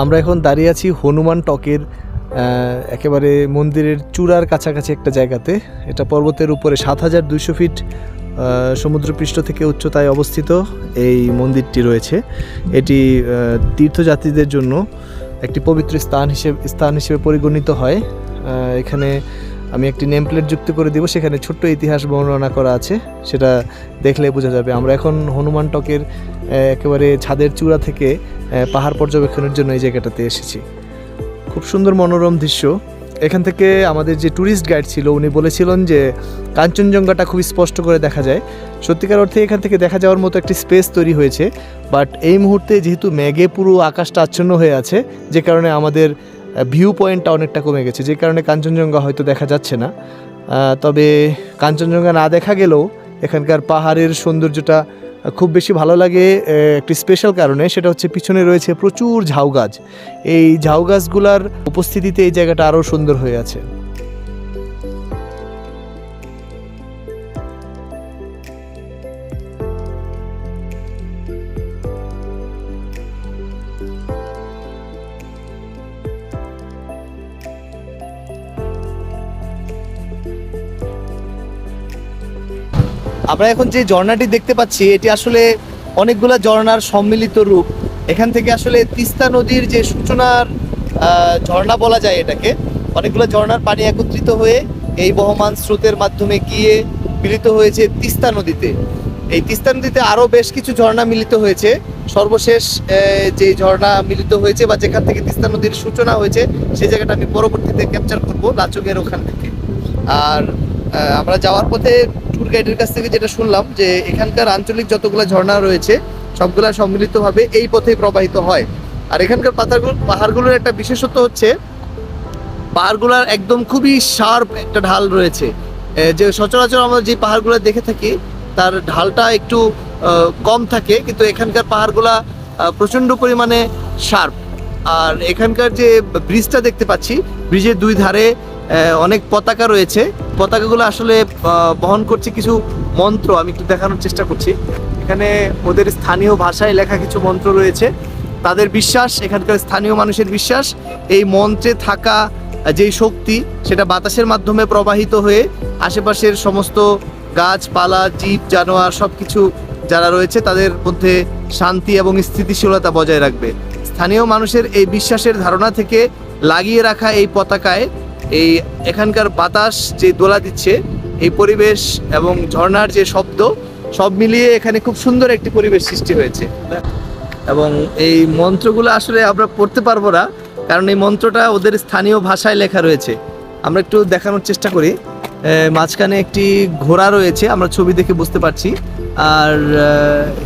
আমরা এখন দাঁড়িয়ে আছি হনুমান টকের একেবারে মন্দিরের চূড়ার কাছাকাছি একটা জায়গাতে। এটা পর্বতের উপরে ৭,২০০ ফিট সমুদ্রপৃষ্ঠ থেকে উচ্চতায় অবস্থিত এই মন্দিরটি রয়েছে। এটি তীর্থযাত্রীদের জন্য একটি পবিত্র স্থান হিসেবে পরিগণিত হয়। এখানে আমি একটি নেম প্লেট যুক্ত করে দেব, সেখানে ছোট্ট ইতিহাস বর্ণনা করা আছে, সেটা দেখলে বোঝা যাবে। আমরা এখন হনুমান টকের একেবারে ছাদের চূড়া থেকে পাহাড় পর্যবেক্ষণের জন্য এই জায়গাটাতে এসেছি। খুব সুন্দর মনোরম দৃশ্য। এখান থেকে আমাদের যে ট্যুরিস্ট গাইড ছিল উনি বলেছিলেন যে কাঞ্চনজঙ্ঘাটা খুব স্পষ্ট করে দেখা যায়। সত্যিকার অর্থে এখান থেকে দেখা যাওয়ার মতো একটি স্পেস তৈরি হয়েছে, বাট এই মুহূর্তে যেহেতু মেঘে পুরো আকাশটা আচ্ছন্ন হয়ে আছে, যে কারণে আমাদের ভিউ পয়েন্টটা অনেকটা কমে গেছে, যে কারণে কাঞ্চনজঙ্ঘা হয়তো দেখা যাচ্ছে না। তবে কাঞ্চনজঙ্ঘা না দেখা গেলেও এখানকার পাহাড়ের সৌন্দর্যটা খুব বেশি ভালো লাগে একটি স্পেশাল কারণে, সেটা হচ্ছে পিছনে রয়েছে প্রচুর ঝাউ গাছ। এই ঝাউ গাছগুলার উপস্থিতিতে এই জায়গাটা আরও সুন্দর হয়ে আছে। আমরা এখন যে ঝর্ণাটি দেখতে পাচ্ছি এটি আসলে অনেকগুলো ঝর্ণার সম্মিলিত রূপ। এখান থেকে আসলে তিস্তা নদীর যে সূচনার ঝর্ণা বলা যায় এটাকে, অনেকগুলো ঝর্ণার পানি একত্রিত হয়ে এই বহমান স্রোতের মাধ্যমে গিয়ে মিলিত হয়েছে তিস্তা নদীতে। এই তিস্তা নদীতে আরও বেশ কিছু ঝর্ণা মিলিত হয়েছে। সর্বশেষ যে ঝর্ণা মিলিত হয়েছে বা যেখান থেকে তিস্তা নদীর সূচনা হয়েছে সেই জায়গাটা আমি পরবর্তীতে ক্যাপচার করব লাচুকের ওখান থেকে। আর আমরা যাওয়ার পথে ট্যুর গাইডের কাছ থেকে যেটা শুনলাম যে এখানকার আঞ্চলিক যতগুলো ঝর্ণা রয়েছে সবগুলা সম্মিলিতভাবে এই পথেই প্রবাহিত হয়। আর এখানকার পাহাড়গুলোর একটা বিশেষত্ব হচ্ছে পাহাড়গুলোর একদম খুবই শার্প একটা ঢাল রয়েছে। যে সচরাচর আমরা যে পাহাড়গুলো দেখে থাকি তার ঢালটা একটু কম থাকে, কিন্তু এখানকার পাহাড়গুলা প্রচণ্ড পরিমাণে শার্প। আর এখানকার যে ব্রিজটা দেখতে পাচ্ছি, ব্রিজের দুই ধারে অনেক পতাকা রয়েছে। পতাকাগুলো আসলে বহন করছে কিছু মন্ত্র। আমি একটু দেখানোর চেষ্টা করছি। এখানে ওদের স্থানীয় ভাষায় লেখা কিছু মন্ত্র রয়েছে। তাদের বিশ্বাস, এখানকার স্থানীয় মানুষের বিশ্বাস, এই মন্ত্রে থাকা যেই শক্তি সেটা বাতাসের মাধ্যমে প্রবাহিত হয়ে আশেপাশের সমস্ত গাছপালা, জীব জানোয়ার সব কিছু যারা রয়েছে তাদের মধ্যে শান্তি এবং স্থিতিশীলতা বজায় রাখবে। স্থানীয় মানুষের এই বিশ্বাসের ধারণা থেকে লাগিয়ে রাখা এই পতাকায় এই এখানকার বাতাস যে দোলা দিচ্ছে, এই পরিবেশ এবং ঝর্ণার যে শব্দ সব মিলিয়ে এখানে খুব সুন্দর একটি পরিবেশ সৃষ্টি হয়েছে। এবং এই মন্ত্রগুলো আসলে আমরা পড়তে পারবো না, কারণ এই মন্ত্রটা ওদের স্থানীয় ভাষায় লেখা রয়েছে। আমরা একটু দেখানোর চেষ্টা করি। মাঝখানে একটি ঘোড়া রয়েছে, আমরা ছবি দেখে বুঝতে পারছি। আর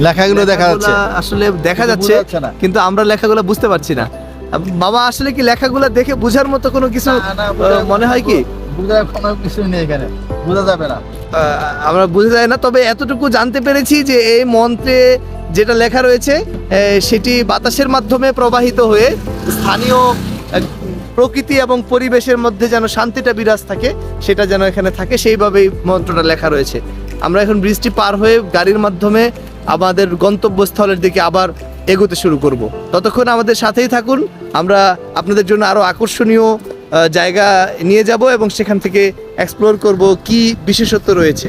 লেখাগুলো দেখা যাচ্ছে, আসলে দেখা যাচ্ছে কিন্তু আমরা লেখাগুলো বুঝতে পারছি না। বাবা, আসলে কি লেখাগুলো দেখে বোঝার মতো কোনো কিছু মনে হয় কি? বোঝার কোনো কিছু নেই, এখানে বোঝা যাবে না, আমরা বোঝা যায় না। তবে এতটুকু জানতে পেরেছি যে এই মন্ত্রে যেটা লেখা রয়েছে সেটি বাতাসের মাধ্যমে প্রবাহিত হয়ে স্থানীয় প্রকৃতি এবং পরিবেশের মধ্যে যেন শান্তিটা বিরাজ থাকে, সেটা যেন এখানে থাকে, সেইভাবেই মন্ত্রটা লেখা রয়েছে। আমরা এখন ব্রিজটি পার হয়ে গাড়ির মাধ্যমে আমাদের গন্তব্যস্থলের দিকে আবার এগোতে শুরু করব। ততক্ষণ আমাদের সাথেই থাকুন, আমরা আপনাদের জন্য আরও আকর্ষণীয় জায়গা নিয়ে যাব এবং সেখান থেকে এক্সপ্লোর করব কি বিশেষত্ব রয়েছে।